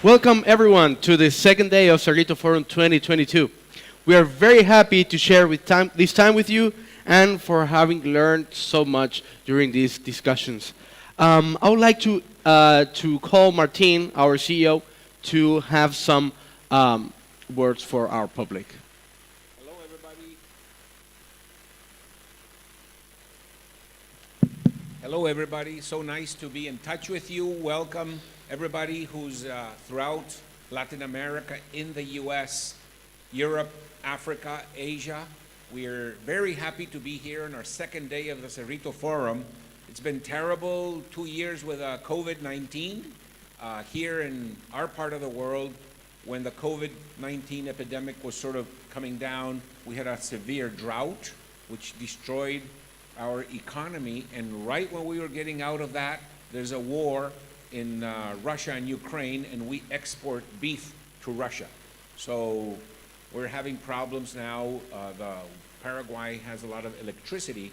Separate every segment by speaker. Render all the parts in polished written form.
Speaker 1: Welcome everyone to the second day of Cerrito Forum 2022. We are very happy to share this time with you and for having learned so much during these discussions. I would like to call Martin, our CEO, to have some words for our public.
Speaker 2: Hello, everybody. Hello, everybody. So nice to be in touch with you. Welcome, everybody who's throughout Latin America, in the U.S., Europe, Africa, Asia. We're very happy to be here on our second day of the Cerrito Forum. It's been terrible 2 years with COVID-19 here in our part of the world. When the COVID-19 epidemic was sort of coming down, we had a severe drought, which destroyed our economy. And right when we were getting out of that, there's a war in Russia and Ukraine, and we export beef to Russia. So we're having problems now. Paraguay has a lot of electricity,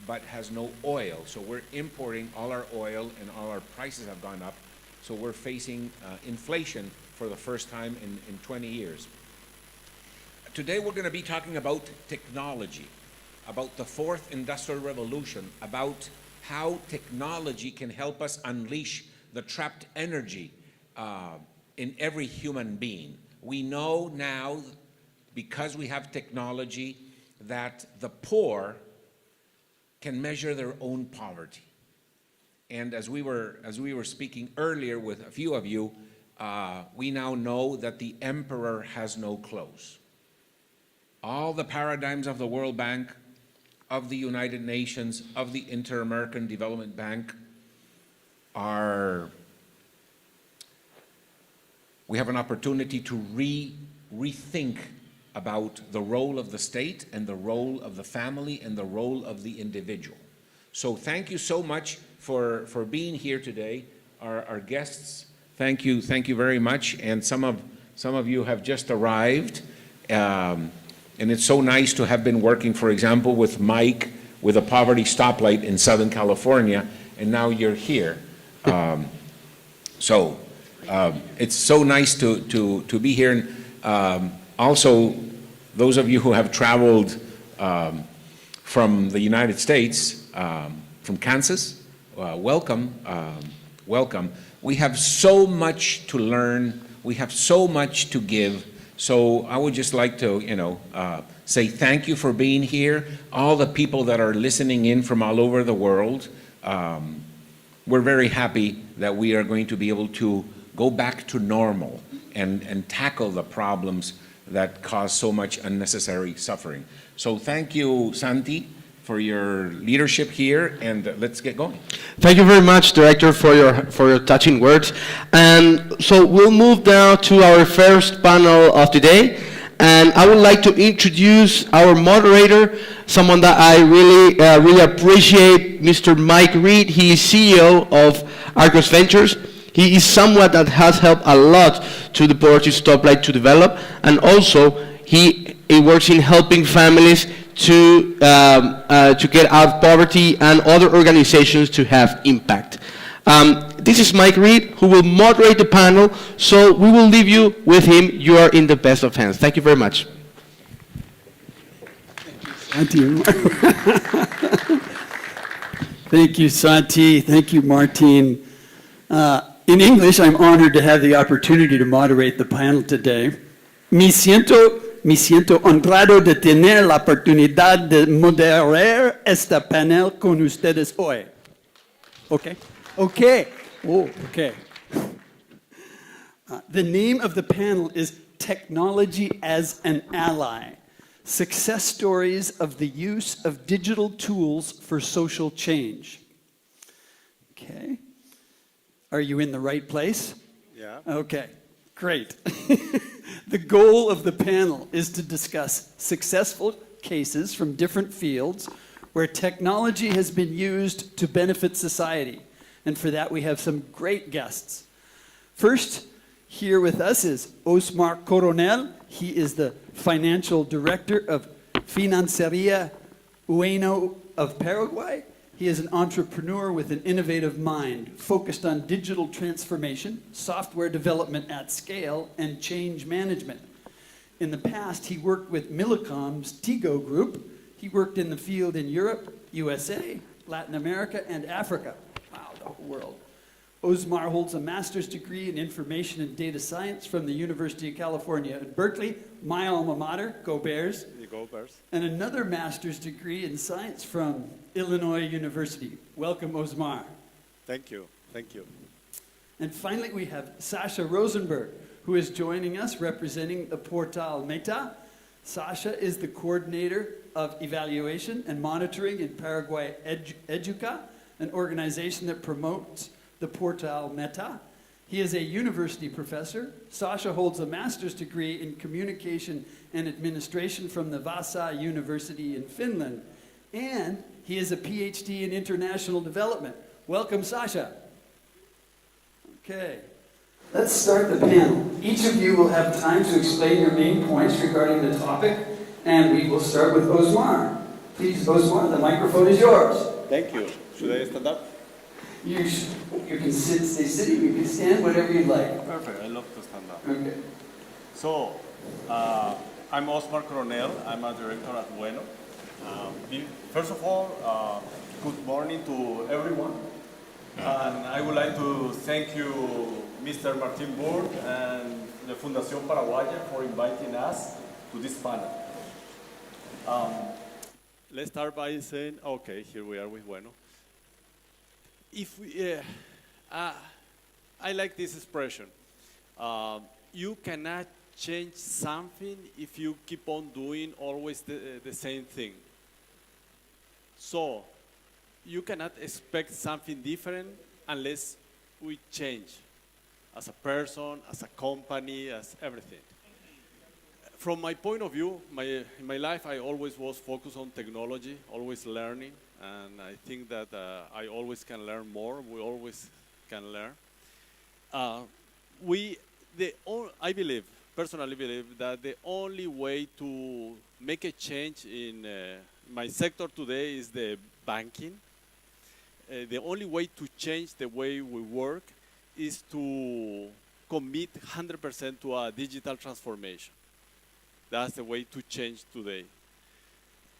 Speaker 2: but has no oil. So we're importing all our oil, and all our prices have gone up. So we're facing inflation for the first time in 20 years. Today we're going to be talking about technology, about the fourth industrial revolution, about how technology can help us unleash the trapped energy in every human being. We know now, because we have technology, that the poor can measure their own poverty. And as we were speaking earlier with a few of you, we now know that the emperor has no clothes. All the paradigms of the World Bank, of the United Nations, of the Inter-American Development Bank we have an opportunity to rethink about the role of the state and the role of the family and the role of the individual. So thank you so much for being here today. Our guests, thank you very much. And some of you have just arrived. And it's so nice to have been working, for example, with Mike with a poverty stoplight in Southern California, and now you're here. It's so nice to be here. And also, those of you who have traveled from the United States, from Kansas, welcome, welcome. We have so much to learn. We have so much to give. So I would just like to, say thank you for being here. All the people that are listening in from all over the world, we're very happy that we are going to be able to go back to normal and tackle the problems that cause so much unnecessary suffering. So thank you, Santi, for your leadership here, and let's get going.
Speaker 1: Thank you very much, Director, for your touching words. And so we'll move now to our first panel of today. And I would like to introduce our moderator, someone that I really appreciate, Mr. Mike Reed. He is CEO of Arcos Ventures. He is someone that has helped a lot to the poverty stoplight to develop, and also he works in helping families to get out of poverty and other organizations to have impact. This is Mike Reed, who will moderate the panel, so we will leave you with him. You are in the best of hands. Thank you very much.
Speaker 3: Thank you. Thank you, Santi. Thank you, Martin. In English, I'm honored to have the opportunity to moderate the panel today. Me siento honrado de tener la oportunidad de moderar este panel con ustedes hoy. Okay? Okay. Oh, okay. The name of the panel is Technology as an Ally. Success Stories of the Use of Digital Tools for Social Change. Okay. Are you in the right place?
Speaker 4: Yeah.
Speaker 3: Okay, great. The goal of the panel is to discuss successful cases from different fields where technology has been used to benefit society. And for that, we have some great guests. First, here with us is Osmar Coronel. He is the financial director of Financiera Ueno of Paraguay. He is an entrepreneur with an innovative mind, focused on digital transformation, software development at scale, and change management. In the past, he worked with Millicom's Tigo Group. He worked in the field in Europe, USA, Latin America, and Africa. Wow, the whole world. Osmar holds a master's degree in information and data science from the University of California at Berkeley, my alma mater, go Bears.
Speaker 4: Go Bears.
Speaker 3: And another master's degree in science from Illinois University. Welcome, Osmar.
Speaker 4: Thank you. Thank you.
Speaker 3: And finally, we have Sasha Rosenberg, who is joining us representing the Portal Meta. Sasha is the coordinator of evaluation and monitoring in Paraguay Educa, an organization that promotes the Portal Meta. He is a university professor. Sasha holds a master's degree in communication and administration from the Vasa University in Finland. And he is a PhD in international development. Welcome, Sasha. Okay. Let's start the panel. Each of you will have time to explain your main points regarding the topic, and we will start with Osmar. Please, Osmar, the microphone is yours.
Speaker 4: Thank you. Should I stand up?
Speaker 3: You can stay sitting, you can stand, whatever you like.
Speaker 4: Perfect. I love to stand up.
Speaker 3: Okay.
Speaker 4: So, I'm Osmar Coronel. I'm a director at Bueno. First of all, good morning to everyone. And I would like to thank you, Mr. Martin Burg and the Fundación Paraguaya for inviting us to this panel. Let's start by saying, okay, here we are with Bueno. If we, I like this expression. You cannot change something if you keep on doing always the same thing. So, you cannot expect something different unless we change as a person, as a company, as everything. From my point of view, in my life, I always was focused on technology, always learning, and I think that I always can learn more. We always can learn. I personally believe that the only way to make a change in my sector today is the banking. The only way to change the way we work is to commit 100% to a digital transformation. That's the way to change today.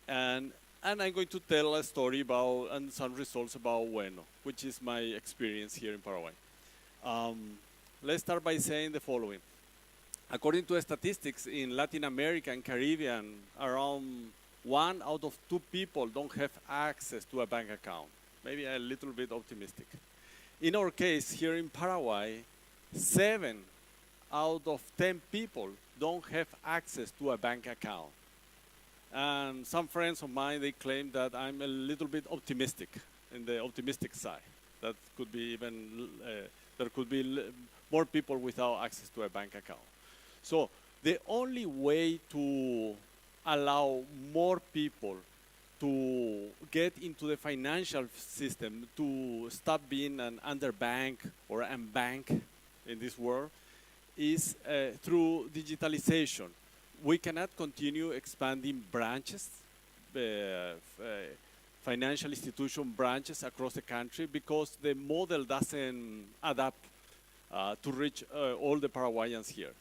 Speaker 4: And I'm going to tell a story about and some results about Bueno, which is my experience here in Paraguay. Let's start by saying the following. According to statistics in Latin America and Caribbean, around 1 out of 2 people don't have access to a bank account. Maybe a little bit optimistic. In our case, here in Paraguay, 7 out of 10 people don't have access to a bank account. And some friends of mine, they claim that I'm a little bit optimistic, in the optimistic side. That could be even, there could be more people without access to a bank account. So the only way to allow more people to get into the financial system, to stop being an underbank or unbank in this world, is through digitalization. We cannot continue expanding branches, financial institution branches across the country because the model doesn't adapt to reach all the Paraguayans here.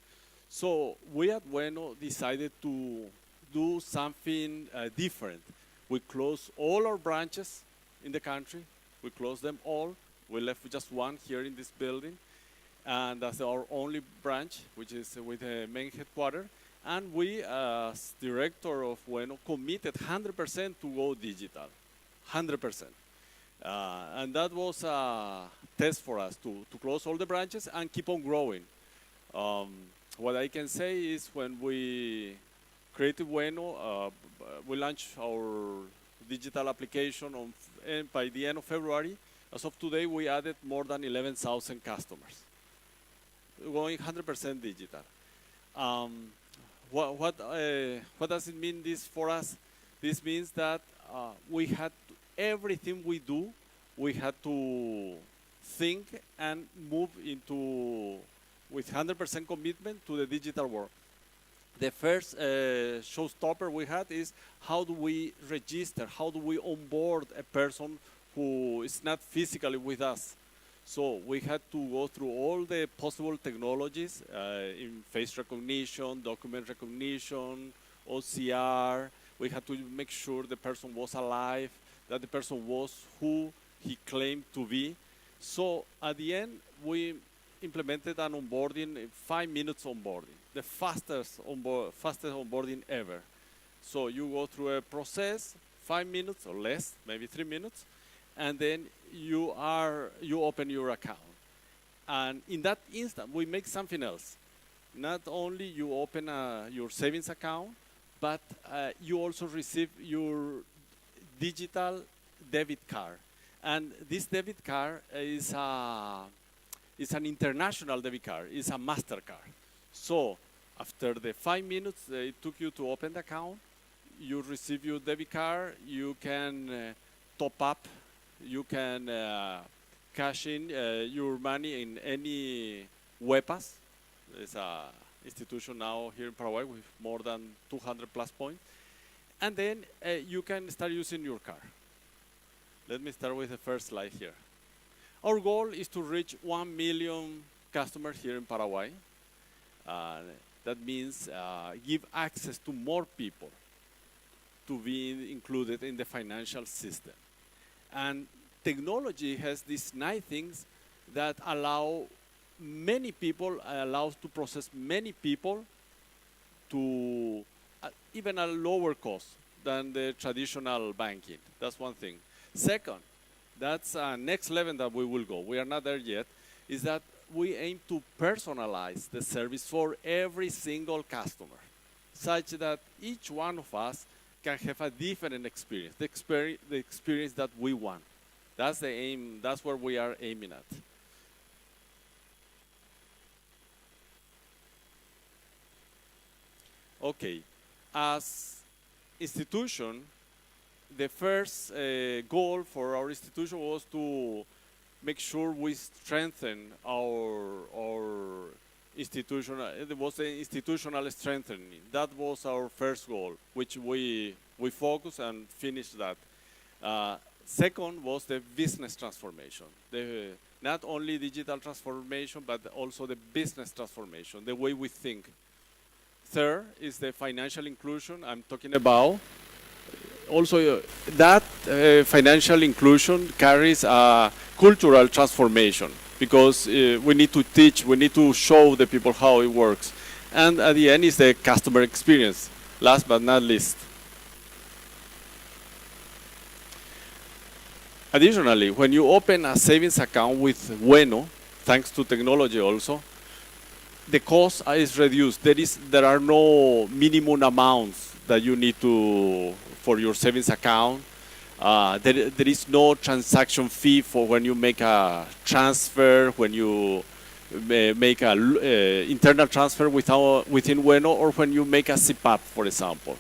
Speaker 4: So we at Bueno decided to do something different. We closed all our branches in the country. We closed them all. We left just one here in this building. And that's our only branch, which is with the main headquarters. And we, as director of Bueno, committed 100% to go digital, 100%. And that was a test for us to close all the branches and keep on growing. What I can say is when we created Bueno, we launched our digital application by the end of February. As of today, we added more than 11,000 customers, going 100% digital. What does it mean this for us? This means that we had everything we do, we had to think and move into with 100% commitment to the digital world. The first showstopper we had is how do we register, how do we onboard a person who is not physically with us. So we had to go through all the possible technologies in face recognition, document recognition, OCR. We had to make sure the person was alive, that the person was who he claimed to be. So at the end, we implemented an onboarding, 5 minutes onboarding, the fastest onboarding ever. So you go through a process, 5 minutes or less, maybe 3 minutes, and then you open your account. And in that instant, we make something else. Not only you open your savings account, but you also receive your digital debit card. And this debit card is an international debit card. It's a MasterCard. So after the 5 minutes it took you to open the account, you receive your debit card, you can top up, you can cash in your money in any WEPAS. It's an institution now here in Paraguay with more than 200 plus points. And then you can start using your card. Let me start with the first slide here. Our goal is to reach 1 million customers here in Paraguay. That means give access to more people to be included in the financial system. And technology has these nice things that allows to process many people to even a lower cost than the traditional banking. That's one thing. Second, that's next level that we will go. We are not there yet, is that we aim to personalize the service for every single customer, such that each one of us can have a different experience, the experience that we want. That's the aim, that's where we are aiming at. Okay, as institution, the first goal for our institution was to make sure we strengthen our institution. It was an institutional strengthening. That was our first goal, which we focused and finished that. Second was the business transformation. Not only digital transformation, but also the business transformation, the way we think. Third is the financial inclusion I'm talking about. Also, that financial inclusion carries a cultural transformation because we need to teach, we need to show the people how it works. And at the end is the customer experience, last but not least. Additionally, when you open a savings account with Bueno, thanks to technology also, the cost is reduced. There are no minimum amounts that you need for your savings account. There is no transaction fee for when you make a transfer, when you make an internal transfer within Bueno, or when you make a CPAP, for example.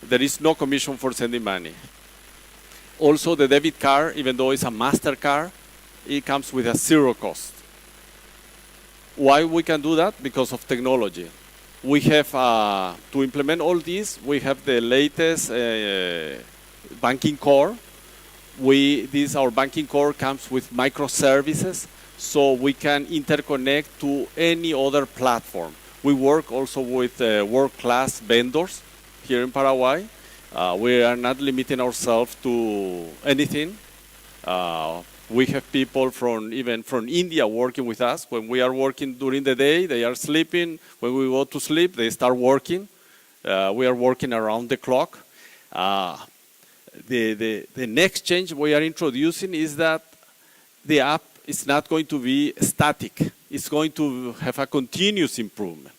Speaker 4: There is no commission for sending money. Also, the debit card, even though it's a MasterCard, it comes with a zero cost. Why we can do that? Because of technology. We have, to implement all this, we have the latest banking core. Our banking core comes with microservices, so we can interconnect to any other platform. We work also with world-class vendors here in Paraguay. We are not limiting ourselves to anything. We have people even from India working with us. When we are working during the day, they are sleeping. When we go to sleep, they start working. We are working around the clock. The next change we are introducing is that the app is not going to be static. It's going to have a continuous improvement.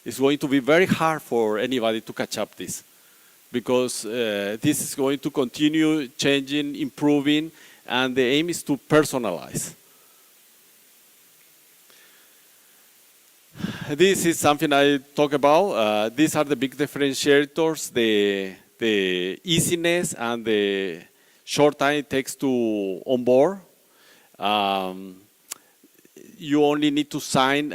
Speaker 4: It's going to be very hard for anybody to catch up this, because this is going to continue changing, improving, and the aim is to personalize. This is something I talk about. These are the big differentiators, the easiness and the short time it takes to onboard. You only need to sign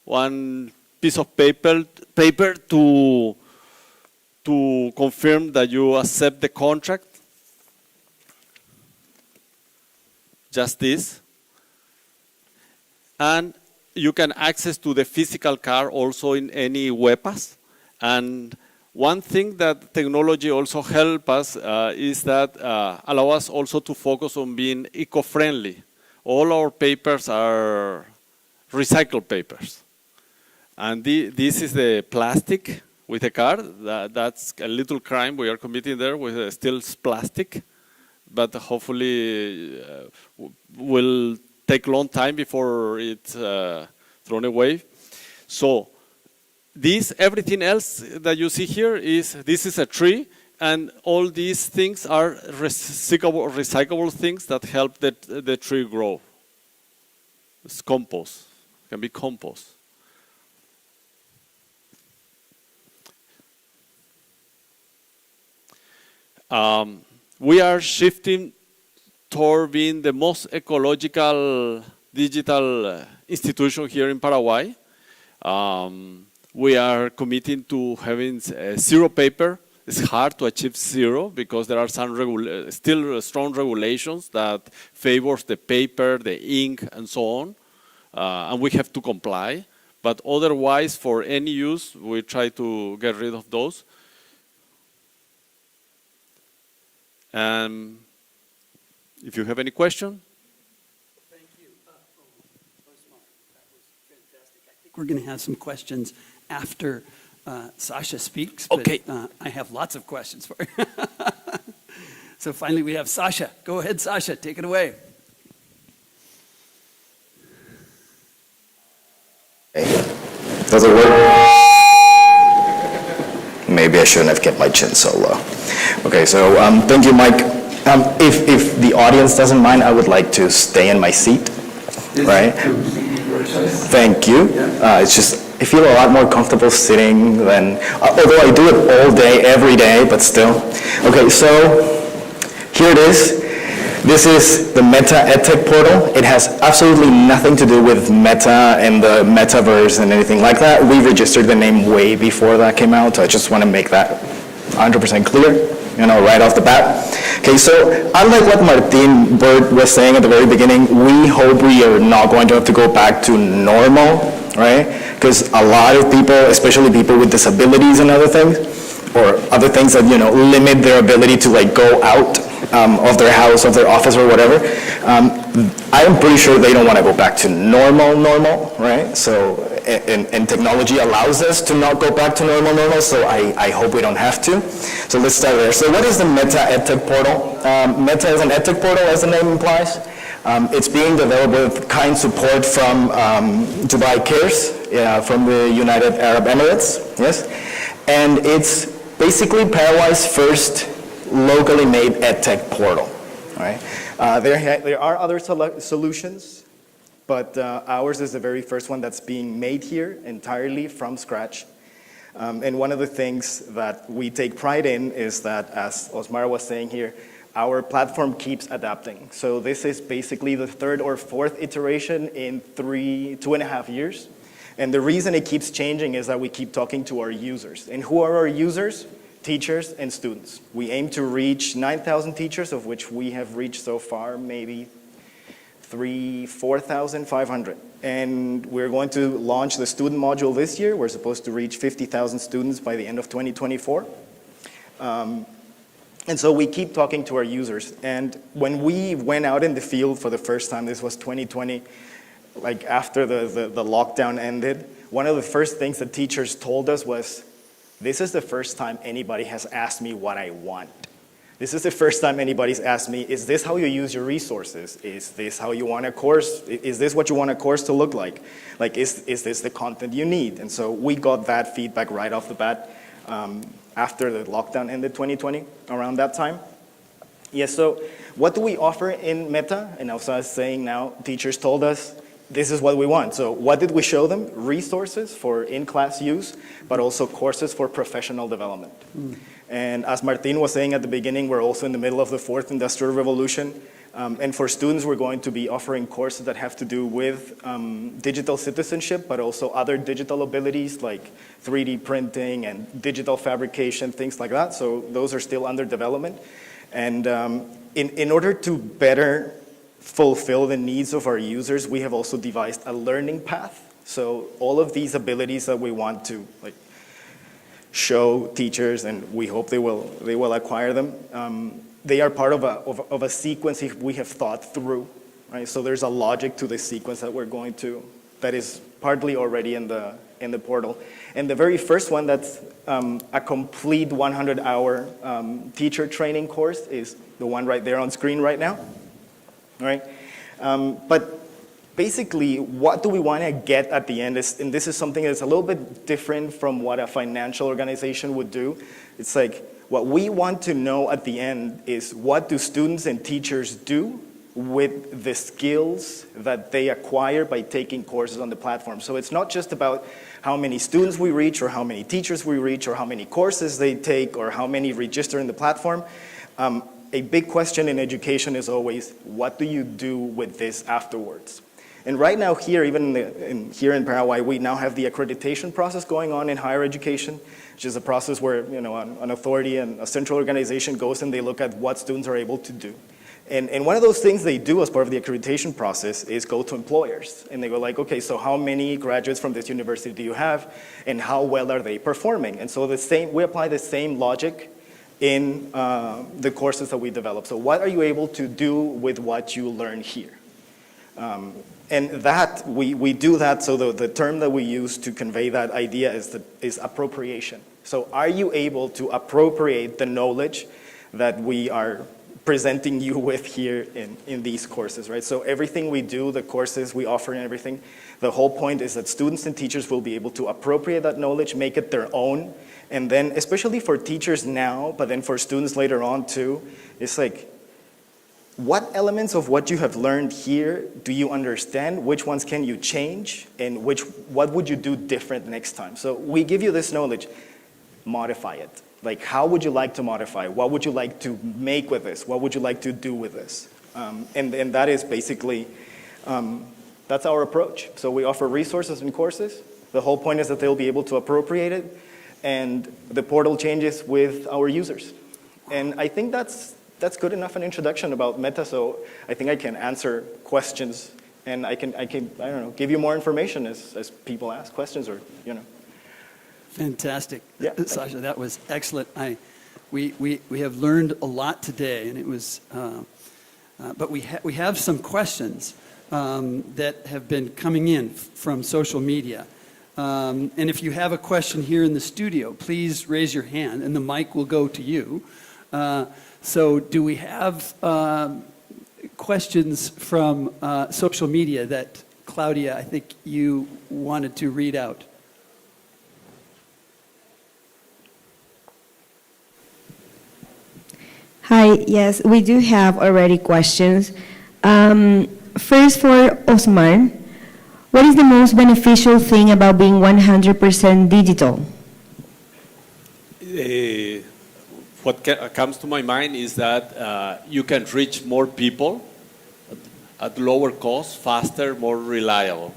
Speaker 4: one piece of paper to confirm that you accept the contract. just this. And you can access to the physical car also in any web pass. And one thing that technology also help us is that allow us also to focus on being eco-friendly. All our papers are recycled papers. And this is the plastic with a car. That's a little crime we are committing there with still plastic. But hopefully will take a long time before it's thrown away. So everything else that you see here this is a tree, and all these things are recyclable things that help the tree grow. It's compost, can be compost. We are shifting toward being the most ecological digital institution here in Paraguay. We are committing to having zero paper. It's hard to achieve zero because there are some still strong regulations that favors the paper, the ink, and so on. And we have to comply. But otherwise, for any use, we try to get rid of those. If you have any question?
Speaker 3: Thank you. Osman, that was fantastic. I think we're going to have some questions after Sasha speaks. But,
Speaker 4: Okay.
Speaker 3: I have lots of questions for you. So finally we have Sasha. Go ahead, Sasha. Take it away.
Speaker 5: Does it work? Maybe I shouldn't have kept my chin so low. Okay, so thank you, Mike. If the audience doesn't mind, I would like to stay in my seat, right? Thank you. It's just, I feel a lot more comfortable sitting than, although I do it all day, every day, but still. Okay, so here it is. This is the Meta EdTech portal. It has absolutely nothing to do with Meta and the metaverse and anything like that. We registered the name way before that came out, so I just want to make that 100% clear, right off the bat. Okay, so unlike what Martin Bird was saying at the very beginning, we hope we are not going to have to go back to normal, right? Because a lot of people, especially people with disabilities and other things, or other things that, limit their ability to go out of their house, of their office or whatever, I'm pretty sure they don't want to go back to normal, right? So, and technology allows us to not go back to normal, so I hope we don't have to. So let's start there. So what is the Meta EdTech portal? Meta is an EdTech portal, as the name implies. It's being developed with kind support from Dubai Cares, from the United Arab Emirates, yes? And it's basically Paraguay's first locally made EdTech portal, all right? There are other solutions, but ours is the very first one that's being made here entirely from scratch. And one of the things that we take pride in is that, as Osmar was saying here, our platform keeps adapting. So this is basically the third or fourth iteration in 2.5 years. And the reason it keeps changing is that we keep talking to our users. And who are our users? Teachers and students. We aim to reach 9,000 teachers, of which we have reached so far maybe 4,500. And we're going to launch the student module this year. We're supposed to reach 50,000 students by the end of 2024. And so we keep talking to our users. And when we went out in the field for the first time, this was 2020, after the lockdown ended, one of the first things that teachers told us was, this is the first time anybody has asked me what I want. This is the first time anybody's asked me, is this how you use your resources? Is this how you want a course? Is this what you want a course to look like? Is this the content you need? And so we got that feedback right off the bat after the lockdown ended 2020, around that time. Yes, so what do we offer in Meta? And as I was saying now, teachers told us, this is what we want. So what did we show them? Resources for in-class use, but also courses for professional development. And as Martin was saying at the beginning, we're also in the middle of the fourth industrial revolution. And for students, we're going to be offering courses that have to do with digital citizenship, but also other digital abilities like 3D printing and digital fabrication, things like that. So those are still under development. And in order to better fulfill the needs of our users, we have also devised a learning path. So all of these abilities that we want to show teachers, and we hope they will acquire them, they are part of a sequence we have thought through, right? So there's a logic to the sequence that is partly already in the portal. And the very first one, that's a complete 100-hour teacher training course, is the one right there on screen right now, right? But basically, what do we want to get at the end? And this is something that's a little bit different from what a financial organization would do. It's like, what we want to know at the end is, what do students and teachers do with the skills that they acquire by taking courses on the platform? So it's not just about how many students we reach, or how many teachers we reach, or how many courses they take, or how many register in the platform. A big question in education is always, what do you do with this afterwards? And right now here, even here in Paraguay, we now have the accreditation process going on in higher education, which is a process where an authority and a central organization goes and they look at what students are able to do. And one of those things they do as part of the accreditation process is go to employers. And they go like, okay, so how many graduates from this university do you have, and how well are they performing? And so we apply the same logic in the courses that we develop. So what are you able to do with what you learn here? And that, we do that, so the term that we use to convey that idea is appropriation. So are you able to appropriate the knowledge that we are presenting you with here in these courses, right? So everything we do, the courses we offer and everything, the whole point is that students and teachers will be able to appropriate that knowledge, make it their own, and then, especially for teachers now, but then for students later on too, it's like, what elements of what you have learned here do you understand? Which ones can you change? And what would you do different next time? So we give you this knowledge, modify it. Like, how would you like to modify? What would you like to make with this? What would you like to do with this? And that is basically, that's our approach. So we offer resources and courses. The whole point is that they'll be able to appropriate it, and the portal changes with our users. And I think that's good enough an introduction about Meta, so I think I can answer questions, and I can I don't know, give you more information as people ask questions, or
Speaker 3: Fantastic.
Speaker 5: Yeah,
Speaker 3: Sasha, that was excellent. We have learned a lot today, and it was, but we have some questions that have been coming in from social media. And if you have a question here in the studio, please raise your hand, and the mic will go to you. So do we have questions from social media that, Claudia, I think you wanted to read out?
Speaker 6: Hi, yes, we do have already questions. First for Osman, what is the most beneficial thing about being 100% digital?
Speaker 4: What comes to my mind is that you can reach more people at lower cost, faster, more reliable.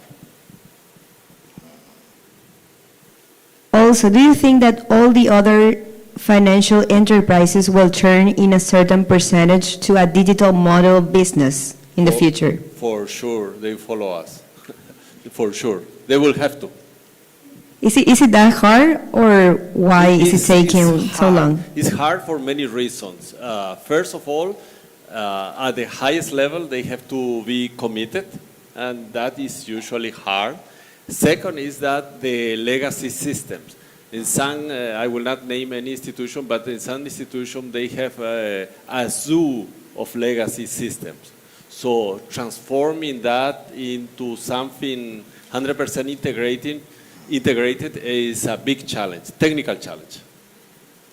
Speaker 6: Also, do you think that all the other financial enterprises will turn in a certain percentage to a digital model business in the future?
Speaker 4: For sure, they follow us. For sure, they will have to.
Speaker 6: Is it that hard, or why is it taking so long?
Speaker 4: It's hard for many reasons. First of all, at the highest level, they have to be committed, and that is usually hard. Second is that the legacy systems. In some, I will not name any institution, but in some institution, they have a zoo of legacy systems. So transforming that into something 100% integrated is a big challenge, technical challenge.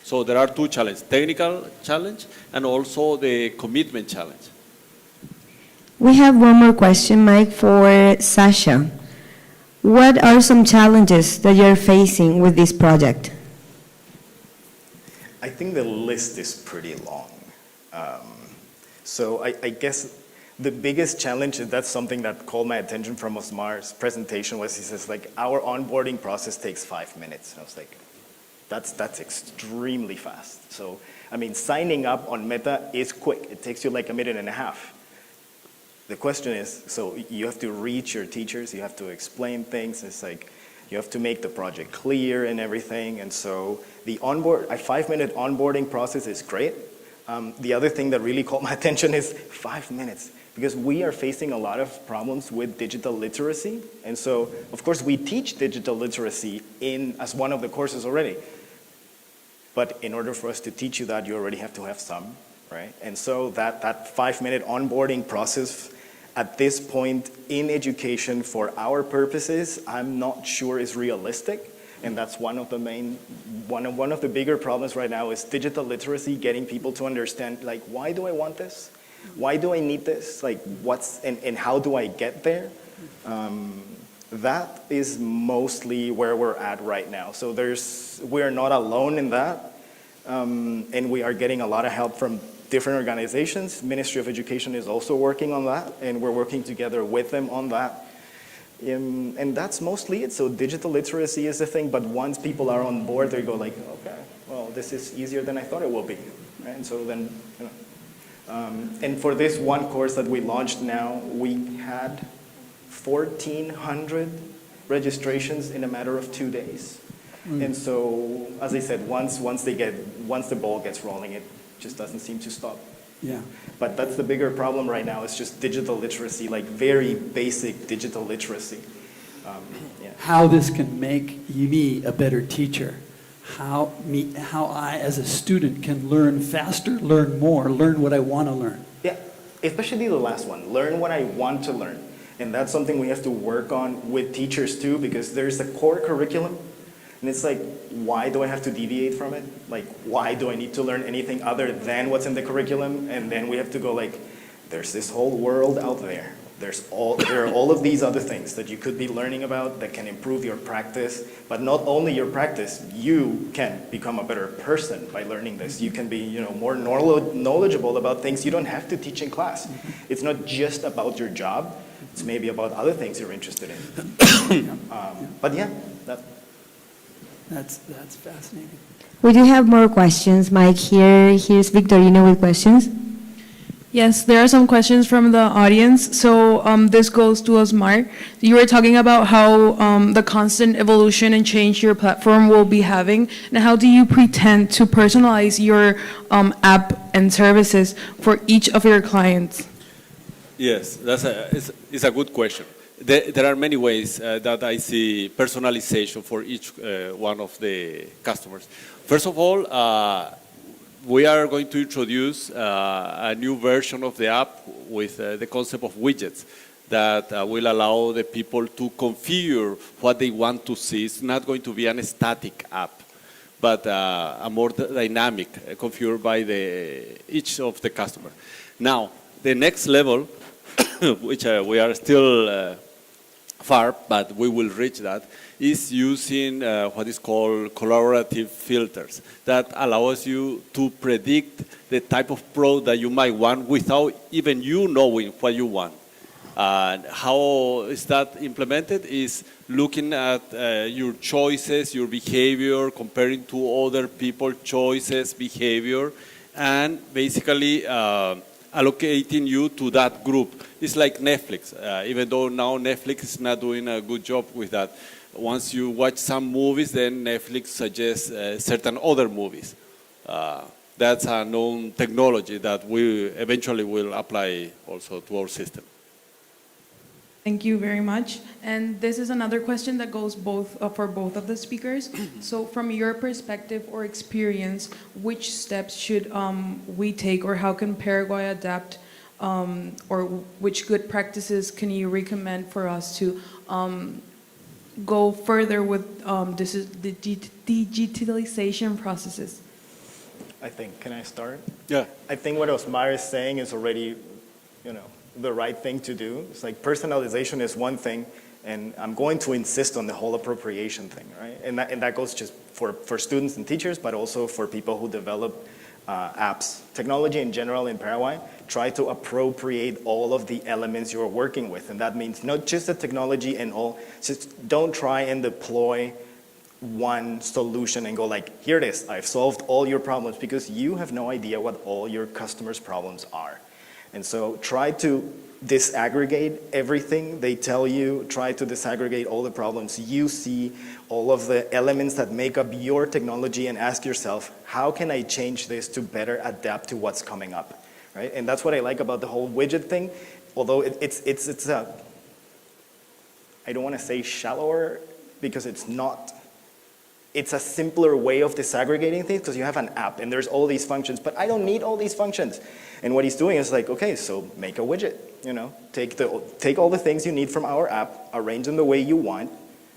Speaker 4: So there are two challenges, technical challenge and also the commitment challenge.
Speaker 6: We have one more question, Mike, for Sasha. What are some challenges that you're facing with this project?
Speaker 5: I think the list is pretty long. So I guess the biggest challenge, and that's something that called my attention from Osmar's presentation, was he says, like, our onboarding process takes 5 minutes. And I was like, that's extremely fast. So, I mean, signing up on Meta is quick. It takes you like a minute and a half. the question is, so you have to reach your teachers, you have to explain things, it's like, you have to make the project clear and everything, and so a 5-minute onboarding process is great. The other thing that really caught my attention is 5 minutes, because we are facing a lot of problems with digital literacy, and so, of course, we teach digital literacy as one of the courses already, but in order for us to teach you that, you already have to have some, right? And so that 5-minute onboarding process at this point in education for our purposes, I'm not sure is realistic. And that's one of the bigger problems right now is digital literacy, getting people to understand, like, why do I want this? Why do I need this? Like, and how do I get there? That is mostly where we're at right now. So we're not alone in that. And we are getting a lot of help from different organizations. Ministry of Education is also working on that, and we're working together with them on that. And that's mostly it. So digital literacy is the thing, but once people are on board, they go like, okay, well, this is easier than I thought it will be. Right? And so then, and for this one course that we launched now, we had 1,400 registrations in a matter of 2 days. And so, as I said, once the ball gets rolling, it just doesn't seem to stop.
Speaker 3: Yeah.
Speaker 5: But that's the bigger problem right now. It's just digital literacy, like very basic digital literacy. Yeah.
Speaker 3: How this can make me a better teacher. How I, as a student, can learn faster, learn more, learn what I want to learn.
Speaker 5: Yeah, especially the last one, learn what I want to learn. And that's something we have to work on with teachers too, because there's a core curriculum. And it's like, why do I have to deviate from it? Like, why do I need to learn anything other than what's in the curriculum? And then we have to go like, there's this whole world out there. There are all of these other things that you could be learning about that can improve your practice. But not only your practice, you can become a better person by learning this. You can be, more knowledgeable about things you don't have to teach in class. It's not just about your job. It's maybe about other things you're interested in. But yeah,
Speaker 3: That's fascinating.
Speaker 6: We do have more questions. Mike, here's Victorino with questions.
Speaker 7: Yes, there are some questions from the audience. So this goes to Osmar. You were talking about how the constant evolution and change your platform will be having, and how do you pretend to personalize your app and services for each of your clients?
Speaker 4: Yes, it's a good question. There are many ways that I see personalization for each one of the customers. First of all, we are going to introduce a new version of the app with the concept of widgets that will allow the people to configure what they want to see. It's not going to be a static app, but a more dynamic, configured by each of the customer. Now, the next level, which we are still far, but we will reach that, is using what is called collaborative filters that allows you to predict the type of product that you might want without even you knowing what you want. And how is that implemented is looking at your choices, your behavior, comparing to other people's choices, behavior, and basically allocating you to that group. It's like Netflix, even though now Netflix is not doing a good job with that. Once you watch some movies, then Netflix suggests certain other movies. That's a known technology that we eventually will apply also to our system.
Speaker 7: Thank you very much. And this is another question that goes for both of the speakers. So from your perspective or experience, which steps should we take, or how can Paraguay adapt, or which good practices can you recommend for us to go further with the digitalization processes?
Speaker 5: Can I start?
Speaker 4: Yeah.
Speaker 5: I think what Osmar is saying is already, the right thing to do. It's like personalization is one thing, and I'm going to insist on the whole appropriation thing, right? And that goes just for students and teachers, but also for people who develop apps. Technology in general in Paraguay, try to appropriate all of the elements you're working with. And that means not just the technology and all, just don't try and deploy one solution and go like, here it is, I've solved all your problems, because you have no idea what all your customers' problems are. And so try to disaggregate everything. They tell you, try to disaggregate all the problems you see, all of the elements that make up your technology, and ask yourself, how can I change this to better adapt to what's coming up, right? And that's what I like about the whole widget thing, although it's a, I don't want to say shallower, because it's not. It's a simpler way of disaggregating things, because you have an app and there's all these functions, but I don't need all these functions. And what he's doing is like, okay, so make a widget, you know, take all the things you need from our app, arrange them the way you want,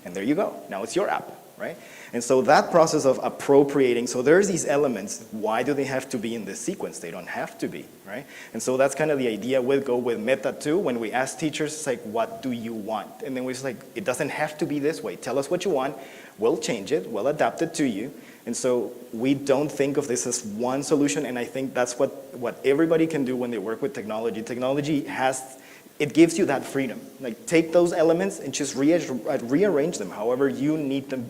Speaker 5: and there you go. Now it's your app, right? And so that process of appropriating, so there's these elements, why do they have to be in this sequence? They don't have to be, right? And so that's kind of the idea with Go with Meta too. When we ask teachers, it's like, what do you want? And then we're just like, it doesn't have to be this way. Tell us what you want, we'll change it, we'll adapt it to you. And so we don't think of this as one solution, and I think that's what everybody can do when they work with technology. Technology it gives you that freedom. Like, take those elements and just rearrange them however you need them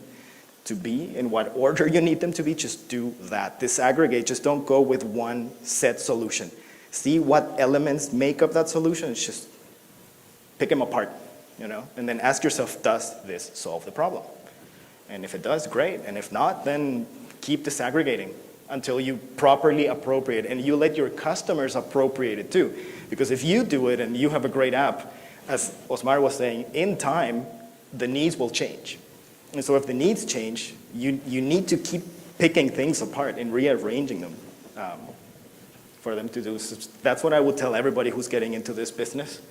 Speaker 5: to be, in what order you need them to be, just do that. Disaggregate, just don't go with one set solution. See what elements make up that solution, and just pick them apart, you know? And then ask yourself, does this solve the problem? And if it does, great. And if not, then keep disaggregating until you properly appropriate, and you let your customers appropriate it too. Because if you do it and you have a great app, as Osmar was saying, in time, the needs will change. And so if the needs change, you need to keep picking things apart and rearranging them for them to do. So that's what I would tell everybody who's getting into this business.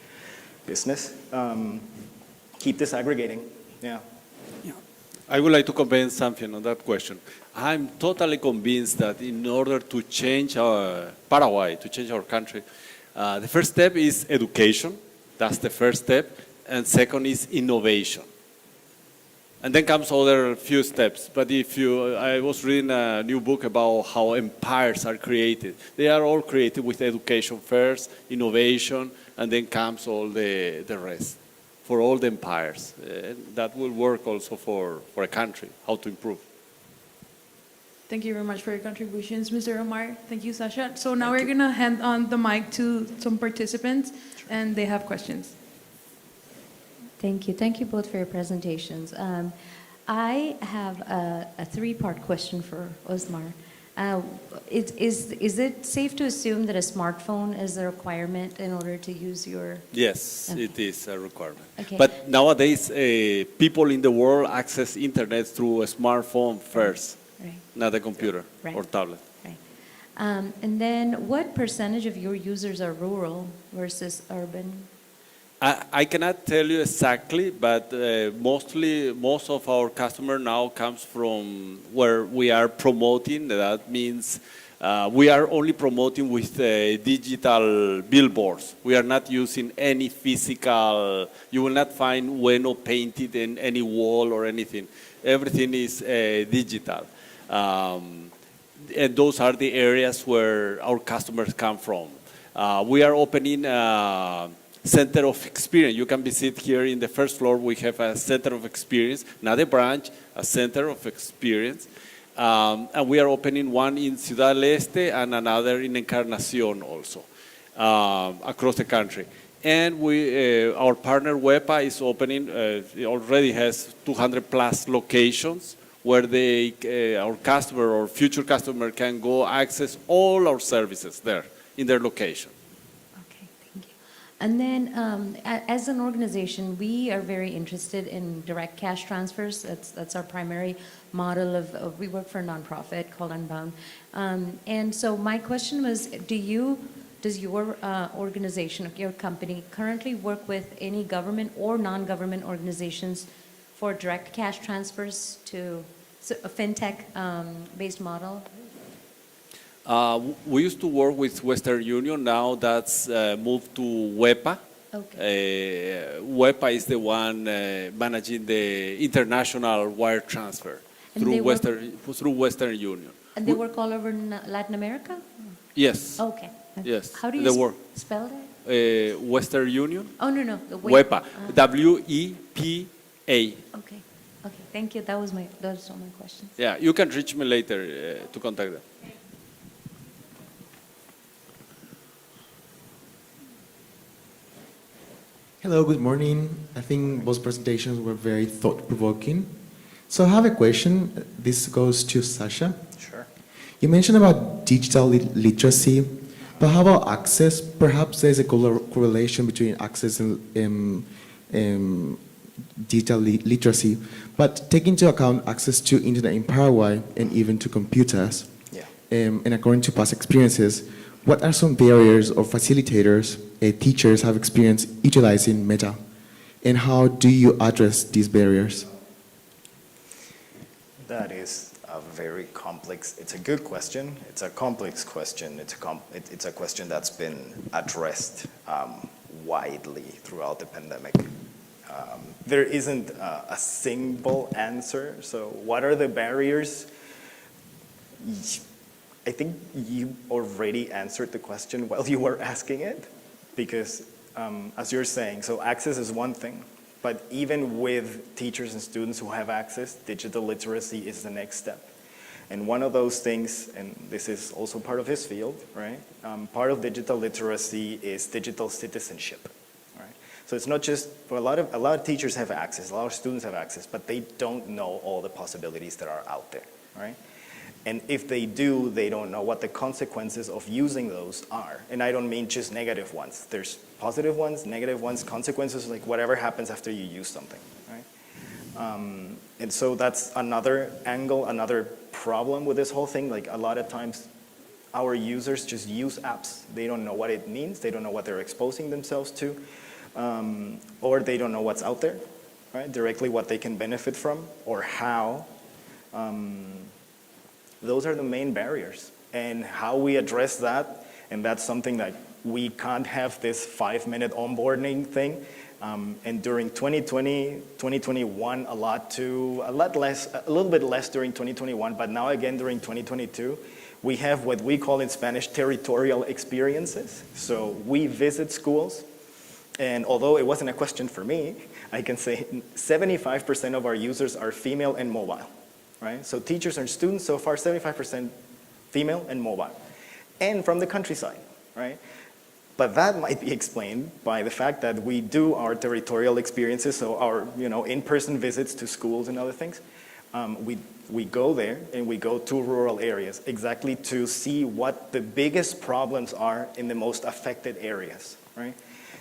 Speaker 5: Keep disaggregating, yeah.
Speaker 4: I would like to comment something on that question. I'm totally convinced that in order to change our Paraguay, to change our country, the first step is education. That's the first step. And second is innovation. And then comes other few steps. But I was reading a new book about how empires are created. They are all created with education first, innovation, and then comes all the rest. For all the empires. That will work also for a country, how to improve.
Speaker 7: Thank you very much for your contributions, Mr. Omar. Thank you, Sasha. So now we're going to hand on the mic to some participants, and they have questions.
Speaker 8: Thank you. Thank you both for your presentations. I have a three-part question for Osmar. Is it safe to assume that a smartphone is a requirement in order to use your...
Speaker 4: Yes,
Speaker 8: Okay.
Speaker 4: it is a requirement.
Speaker 8: Okay.
Speaker 4: But nowadays, people in the world access internet through a smartphone first,
Speaker 8: Right.
Speaker 4: not a computer
Speaker 8: Right.
Speaker 4: or tablet.
Speaker 8: Right. And then what percentage of your users are rural versus urban?
Speaker 4: I cannot tell you exactly, but most of our customer now comes from where we are promoting. That means we are only promoting with digital billboards. We are not using any physical. You will not find Bueno painted in any wall or anything. Everything is digital. And those are the areas where our customers come from. We are opening Center of Experience. You can visit here in the first floor. We have a Center of Experience, not a branch, a Center of Experience. And we are opening one in Ciudad del Este and another in Encarnacion also, across the country. And our partner WEPA is opening, it already has 200 plus locations where our customer or future customer can go access all our services there in their location.
Speaker 8: And then, as an organization, we are very interested in direct cash transfers. That's our primary model of we work for a nonprofit called Unbound. And so my question was, does your organization, your company, currently work with any government or non-government organizations for direct cash transfers to a fintech-based model?
Speaker 4: We used to work with Western Union. Now that's moved to WEPA.
Speaker 8: Okay.
Speaker 4: WEPA is the one managing the international wire transfer
Speaker 8: And
Speaker 4: through
Speaker 8: they
Speaker 4: through Western Union.
Speaker 8: And they work all over Latin America?
Speaker 4: Yes.
Speaker 8: Okay.
Speaker 4: Yes.
Speaker 8: How do
Speaker 4: They
Speaker 8: you
Speaker 4: work.
Speaker 8: spell that?
Speaker 4: Western Union.
Speaker 8: Oh, no. The
Speaker 4: WEPA. WEPA.
Speaker 8: Okay. Okay. Thank you. Those are my questions.
Speaker 4: Yeah, you can reach me later to contact them.
Speaker 9: Hello, good morning. I think both presentations were very thought-provoking. So I have a question. This goes to Sasha.
Speaker 5: Sure.
Speaker 9: You mentioned about digital literacy, but how about access? Perhaps there's a correlation between access and digital literacy, but take into account access to internet in Paraguay and even to computers.
Speaker 5: Yeah.
Speaker 9: And according to past experiences, what are some barriers or facilitators teachers have experienced utilizing Meta? And how do you address these barriers?
Speaker 5: That is a very complex, it's a good question, it's a complex question, it's a question that's been addressed widely throughout the pandemic. There isn't a single answer, so what are the barriers? I think you already answered the question while you were asking it, because as you're saying, so access is one thing, but even with teachers and students who have access, digital literacy is the next step. And one of those things, and this is also part of his field, right? Part of digital literacy is digital citizenship, right? So it's not just, for a lot of teachers have access, a lot of students have access, but they don't know all the possibilities that are out there, right? And if they do, they don't know what the consequences of using those are. And I don't mean just negative ones. There's positive ones, negative ones, consequences, like whatever happens after you use something, right? And so that's another angle, another problem with this whole thing. Like a lot of times, our users just use apps. They don't know what it means. They don't know what they're exposing themselves to. Or they don't know what's out there, right? Directly what they can benefit from or how. Those are the main barriers, and how we address that, and that's something that we can't have this 5-minute onboarding thing. And during 2020, 2021, a little bit less during 2021, but now again during 2022, we have what we call in Spanish territorial experiences. So we visit schools, and although it wasn't a question for me, I can say 75% of our users are female and mobile. Right? So teachers and students, so far 75% female and mobile, and from the countryside, right? But that might be explained by the fact that we do our territorial experiences, so our in-person visits to schools and other things. We go there and we go to rural areas exactly to see what the biggest problems are in the most affected areas, right?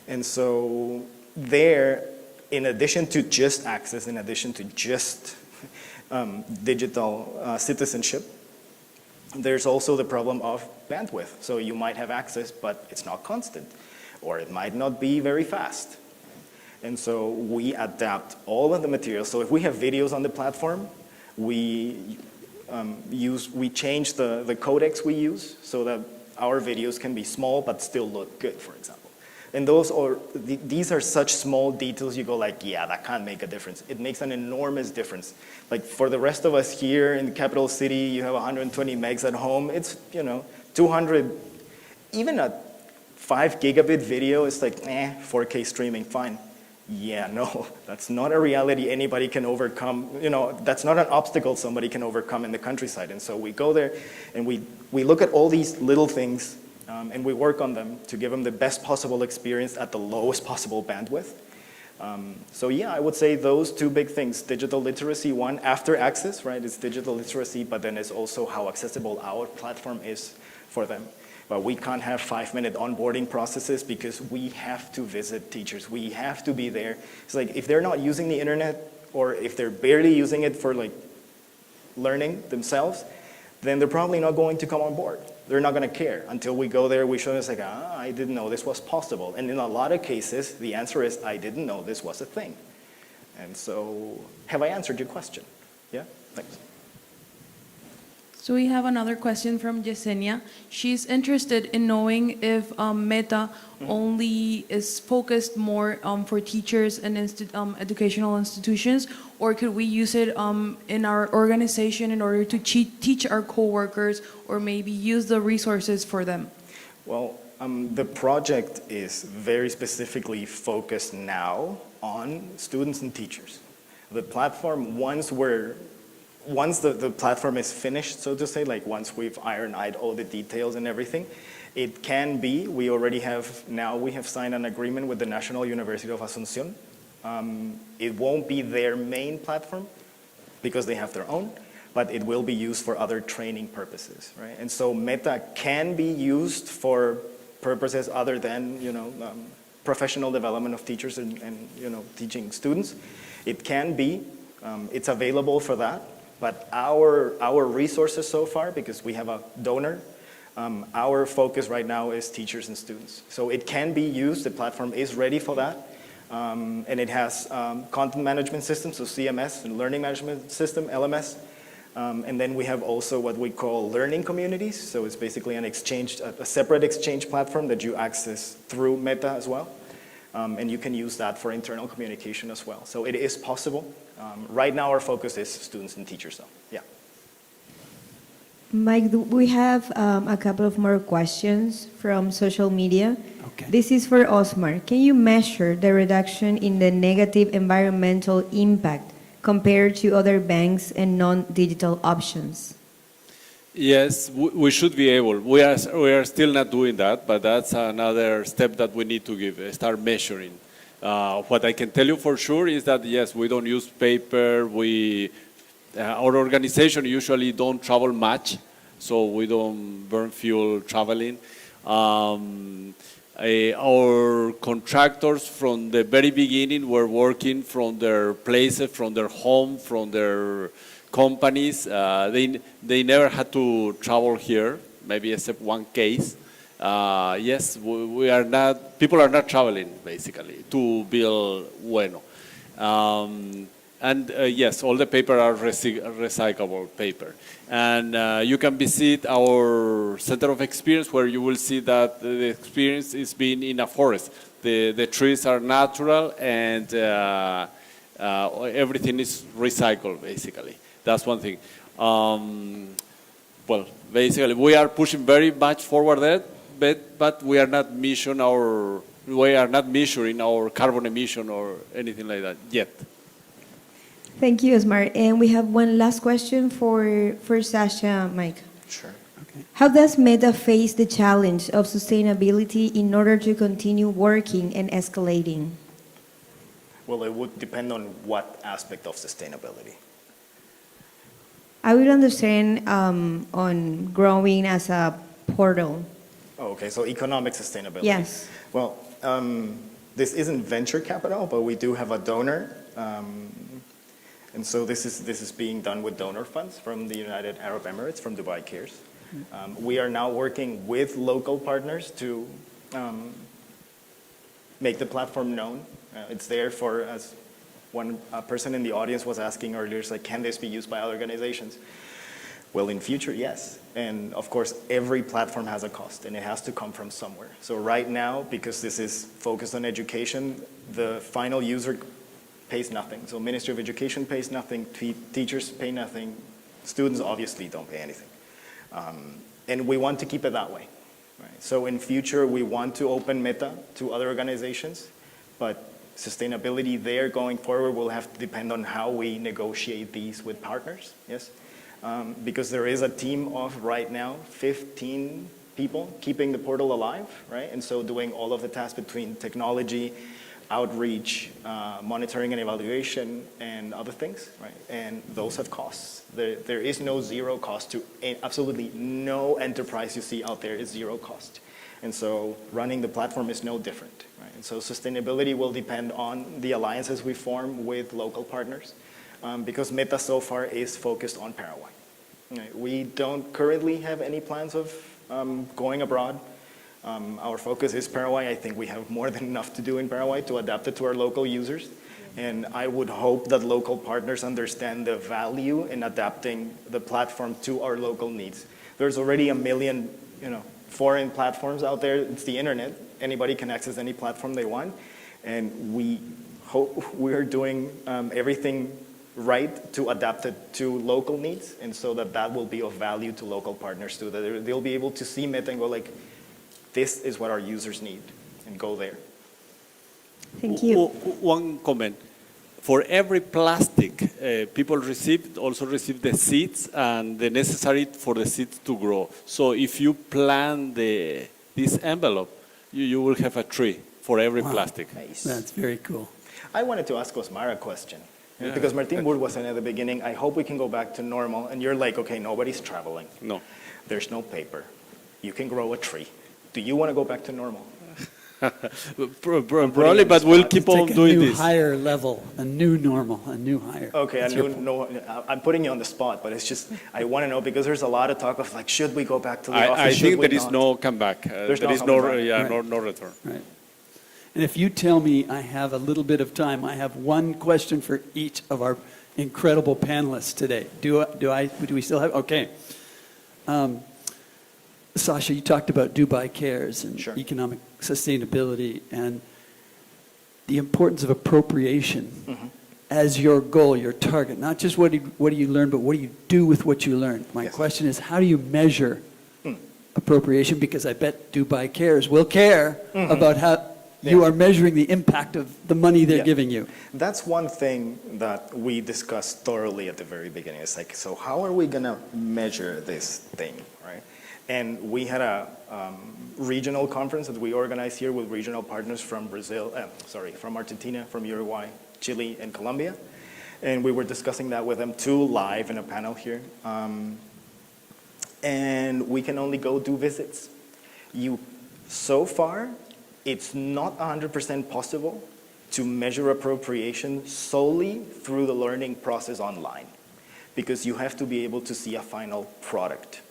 Speaker 5: And so there, in addition to just access, in addition to just digital citizenship, there's also the problem of bandwidth. So you might have access, but it's not constant, or it might not be very fast. And so we adapt all of the materials. So if we have videos on the platform, we change the codecs we use so that our videos can be small but still look good, for example. And these are such small details you go like, yeah, that can't make a difference. It makes an enormous difference. Like for the rest of us here in the capital city, you have 120 megs at home. It's, 200, even a 5 gigabit video is like, 4K streaming, fine. Yeah, no, that's not a reality anybody can overcome. That's not an obstacle somebody can overcome in the countryside. And so we go there and we look at all these little things and we work on them to give them the best possible experience at the lowest possible bandwidth. So yeah, I would say those two big things, digital literacy, one, after access, right? It's digital literacy, but then it's also how accessible our platform is for them. But we can't have 5-minute onboarding processes because we have to visit teachers. We have to be there. It's like if they're not using the internet or if they're barely using it for like learning themselves, then they're probably not going to come on board. They're not going to care until we go there. We show them, it's like, I didn't know this was possible. And in a lot of cases, the answer is, I didn't know this was a thing. And so, have I answered your question? Yeah? Thanks.
Speaker 7: So we have another question from Yesenia. She's interested in knowing if Meta only is focused more for teachers and educational institutions, or could we use it in our organization in order to teach our coworkers, or maybe use the resources for them?
Speaker 5: Well, the project is very specifically focused now on students and teachers. The platform, once the platform is finished, so to say, like once we've ironed out all the details and everything, It can be. We have signed an agreement with the National University of Asunción. It won't be their main platform because they have their own, but it will be used for other training purposes, right? And so Meta can be used for purposes other than, professional development of teachers and teaching students. It can be. It's available for that. But our resources so far, because we have a donor, our focus right now is teachers and students. So it can be used. The platform is ready for that. And it has content management systems, so CMS, and learning management system, LMS. And then we have also what we call learning communities. So it's basically an exchange, a separate exchange platform that you access through Meta as well. And you can use that for internal communication as well. So it is possible. Right now our focus is students and teachers though, yeah.
Speaker 6: Mike, we have a couple of more questions from social media.
Speaker 3: Okay.
Speaker 6: This is for Osmar. Can you measure the reduction in the negative environmental impact compared to other banks and non-digital options?
Speaker 4: Yes, we should be able. We are still not doing that, but that's another step that we need to start measuring. What I can tell you for sure is that yes, we don't use paper. Our organization usually don't travel much, so we don't burn fuel traveling. Our contractors from the very beginning were working from their places, from their home, from their companies. They never had to travel here, maybe except one case. Yes, people are not traveling basically to build Bueno. Yes, all the paper are recyclable paper. And you can visit our Center of Experience where you will see that the experience is being in a forest. The trees are natural and everything is recycled basically. That's one thing. Well, basically we are pushing very much forward that, but we are not measuring our carbon emission or anything like that yet.
Speaker 6: Thank you, Osmar. And we have one last question for Sasha, Mike.
Speaker 5: Sure.
Speaker 3: Okay.
Speaker 6: How does Meta face the challenge of sustainability in order to continue working and escalating?
Speaker 5: Well, it would depend on what aspect of sustainability.
Speaker 6: I would understand on growing as a portal.
Speaker 5: Oh, okay, so economic sustainability.
Speaker 6: Yes.
Speaker 5: Well, this isn't venture capital, but we do have a donor. And so this is being done with donor funds from the United Arab Emirates, from Dubai Cares. We are now working with local partners to make the platform known. It's there for, as one person in the audience was asking earlier, it's like, can this be used by other organizations? Well, in future, yes. And of course, every platform has a cost and it has to come from somewhere. So right now, because this is focused on education, the final user pays nothing. So Ministry of Education pays nothing, teachers pay nothing, students obviously don't pay anything. And we want to keep it that way. Right? So in future, we want to open Meta to other organizations, but sustainability there going forward will have to depend on how we negotiate these with partners, yes? Because there is a team of, right now, 15 people keeping the portal alive, right? And so doing all of the tasks between technology, outreach, monitoring and evaluation, and other things, right? And those have costs. There is no zero cost to, absolutely no enterprise you see out there is zero cost. And so running the platform is no different, right? And so sustainability will depend on the alliances we form with local partners, because Meta so far is focused on Paraguay. Right? We don't currently have any plans of going abroad. Our focus is Paraguay. I think we have more than enough to do in Paraguay to adapt it to our local users. And I would hope that local partners understand the value in adapting the platform to our local needs. There's already 1 million, foreign platforms out there. It's the internet. Anybody can access any platform they want. And we hope we're doing everything right to adapt it to local needs, and so that will be of value to local partners too. That they'll be able to see Meta and go like, this is what our users need, and go there.
Speaker 6: Thank you.
Speaker 4: One comment. For every plastic, people also receive the seeds and the necessary for the seeds to grow. So if you plant the this envelope, you will have a tree for every plastic.
Speaker 5: Nice.
Speaker 3: That's very cool.
Speaker 5: I wanted to ask Osmar a question. Because Martin Burr was saying at the beginning, I hope we can go back to normal. And you're like, okay, nobody's traveling.
Speaker 4: No.
Speaker 5: There's no paper. You can grow a tree. Do you want to go back to normal?
Speaker 4: Probably, but we'll keep on
Speaker 3: Take a
Speaker 4: doing
Speaker 3: new
Speaker 4: this.
Speaker 3: higher level, a new normal, a new higher.
Speaker 5: Okay,
Speaker 3: That's your point.
Speaker 5: I'm putting you on the spot, but it's just, I want to know because there's a lot of talk of like, should we go back to the office?
Speaker 4: I
Speaker 5: Should
Speaker 4: think
Speaker 5: we
Speaker 4: there is
Speaker 5: not?
Speaker 4: no comeback.
Speaker 5: There's
Speaker 4: There
Speaker 5: no
Speaker 4: is no,
Speaker 5: coming back.
Speaker 3: Right.
Speaker 4: no return.
Speaker 3: Right. And if you tell me I have a little bit of time, I have one question for each of our incredible panelists today. Do we still have? Okay. Sasha, you talked about Dubai Cares and
Speaker 5: Sure.
Speaker 3: economic sustainability and the importance of appropriation as your goal, your target. Not just what do you learn, but what do you do with what you learn. My
Speaker 5: Yes.
Speaker 3: question is, how do you measure appropriation? Because I bet Dubai Cares will care about how you are measuring the impact of the money they're
Speaker 5: Yeah.
Speaker 3: giving you.
Speaker 5: That's one thing that we discussed thoroughly at the very beginning. It's like, so how are we going to measure this thing, right? And we had a regional conference that we organized here with regional partners from from Argentina, from Uruguay, Chile, and Colombia. And we were discussing that with them too, live in a panel here. And we can only go do visits. So far, it's not 100% possible to measure appropriation solely through the learning process online, because you have to be able to see a final product.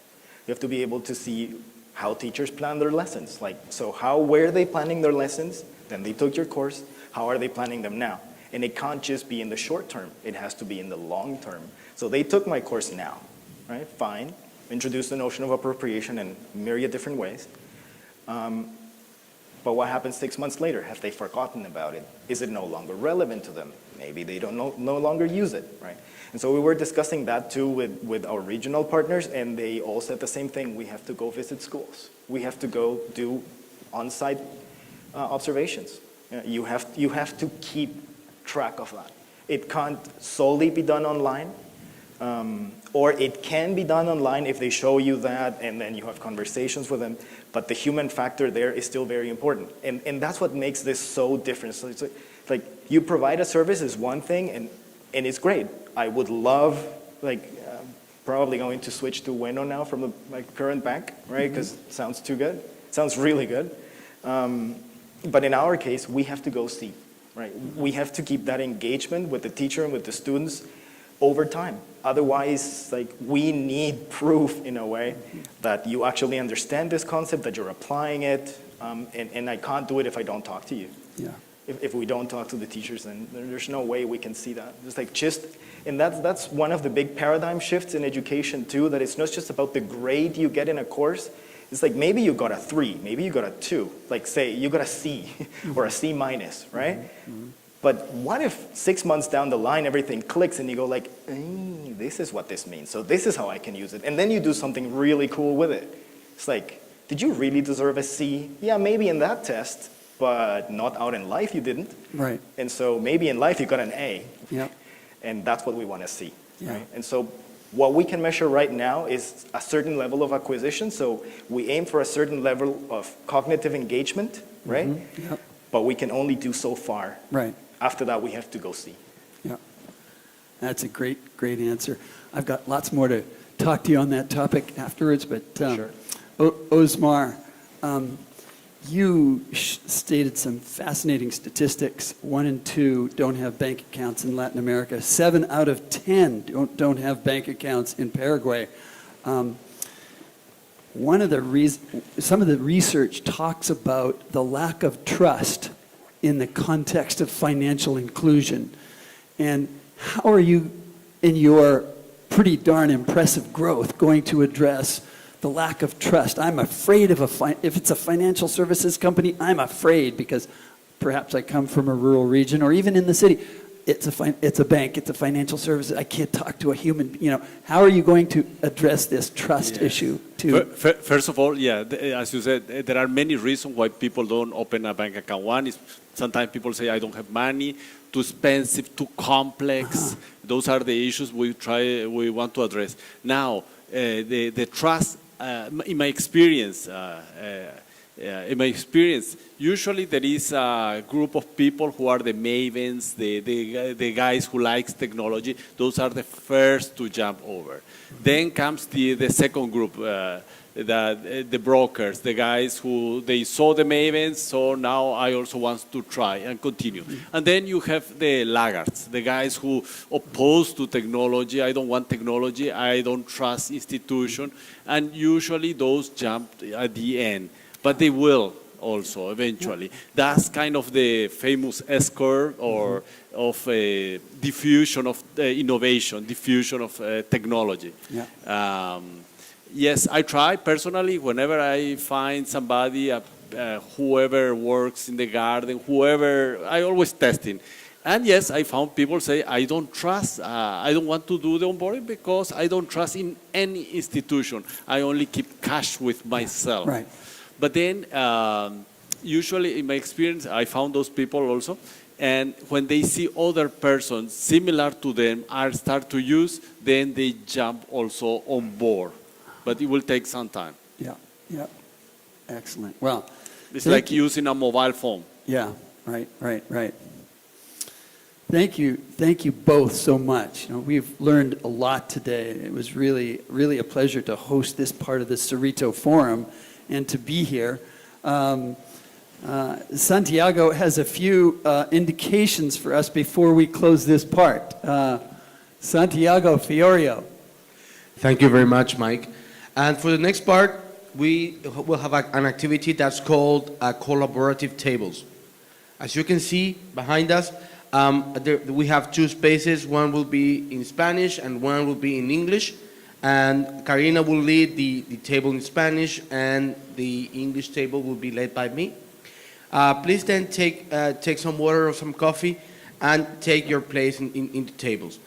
Speaker 5: You have to be able to see how teachers plan their lessons. Like, so how were they planning their lessons? Then they took your course. How are they planning them now? And it can't just be in the short term. It has to be in the long term. So they took my course now, right? Fine. Introduced the notion of appropriation in myriad different ways. But what happens 6 months later? Have they forgotten about it? Is it no longer relevant to them? Maybe they don't no longer use it, right? And so we were discussing that too with our regional partners, and they all said the same thing. We have to go visit schools. We have to go do on-site observations. You have to keep track of that. It can't solely be done online. Or it can be done online if they show you that and then you have conversations with them. But the human factor there is still very important. And that's what makes this so different. So it's like you provide a service is one thing and it's great. I would love, probably going to switch to Bueno now from my current bank, right? Because it sounds too good. It sounds really good. But in our case, we have to go see, right? We have to keep that engagement with the teacher and with the students over time. Otherwise, we need proof in a way that you actually understand this concept, that you're applying it, and I can't do it if I don't talk to you.
Speaker 3: Yeah.
Speaker 5: If we don't talk to the teachers, then there's no way we can see that. And that's one of the big paradigm shifts in education too, that it's not just about the grade you get in a course. It's like maybe you got a 3, maybe you got a 2, like say you got a C or a C minus, right? But what if 6 months down the line, everything clicks and you go like, this is what this means. So this is how I can use it. And then you do something really cool with it. It's like, did you really deserve a C? Yeah, maybe in that test, but not out in life you didn't.
Speaker 3: Right.
Speaker 5: And so maybe in life you got an A.
Speaker 3: Yeah.
Speaker 5: And that's what we want to see.
Speaker 3: Yeah.
Speaker 5: Right? And so what we can measure right now is a certain level of acquisition. So we aim for a certain level of cognitive engagement, right?
Speaker 3: Yep.
Speaker 5: But we can only do so far.
Speaker 3: Right.
Speaker 5: After that, we have to go see.
Speaker 3: Yeah. That's a great answer. I've got lots more to talk to you on that topic afterwards, but
Speaker 5: Sure.
Speaker 3: Osmar, you stated some fascinating statistics. 1 in 2 don't have bank accounts in Latin America. 7 out of 10 don't have bank accounts in Paraguay. Some of the research talks about the lack of trust in the context of financial inclusion. And how are you, in your pretty darn impressive growth, going to address the lack of trust? I'm afraid if it's a financial services company, I'm afraid because perhaps I come from a rural region or even in the city. It's a bank, it's a financial service. I can't talk to a human, How are you going to address this trust issue too?
Speaker 4: First of all, as you said, there are many reasons why people don't open a bank account. One is sometimes people say, I don't have money, too expensive, too complex. Those are the issues we want to address. Now, the trust, in my experience, in my experience, usually there is a group of people who are the mavens, the guys who likes technology. Those are the first to jump over. Then comes the second group, the brokers, the guys who they saw the mavens, so now I also want to try and continue. And then you have the laggards, the guys who oppose to technology. I don't want technology. I don't trust institution. And usually those jump at the end, but they will also eventually. That's kind of the famous S-curve or of diffusion of innovation, diffusion of technology.
Speaker 3: Yeah.
Speaker 4: Yes, I try personally whenever I find somebody, whoever works in the garden, whoever, I always testing. And yes, I found people say, I don't trust, I don't want to do the onboarding because I don't trust in any institution. I only keep cash with myself.
Speaker 3: Right.
Speaker 4: But then, usually in my experience, I found those people also. And when they see other persons similar to them are start to use, then they jump also on board. But it will take some time.
Speaker 3: Yeah, yeah. Excellent. Well,
Speaker 4: It's
Speaker 3: thank
Speaker 4: like
Speaker 3: you.
Speaker 4: using a mobile phone.
Speaker 3: Yeah, right. Thank you both so much. You know, we've learned a lot today. It was really, really a pleasure to host this part of the Cerrito Forum and to be here. Santiago has a few indications for us before we close this part. Santiago Fiorio.
Speaker 1: Thank you very much, Mike. And for the next part, we will have an activity that's called collaborative tables. As you can see behind us, we have two spaces. One will be in Spanish and one will be in English. And Karina will lead the table in Spanish, and the English table will be led by me. Please then take some water or some coffee and take your place in the tables.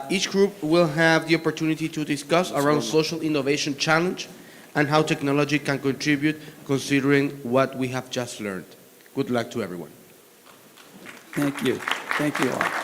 Speaker 1: Each group will have the opportunity to discuss around social innovation challenge and how technology can contribute considering what we have just learned. Good luck to everyone.
Speaker 3: Thank you. Thank you all.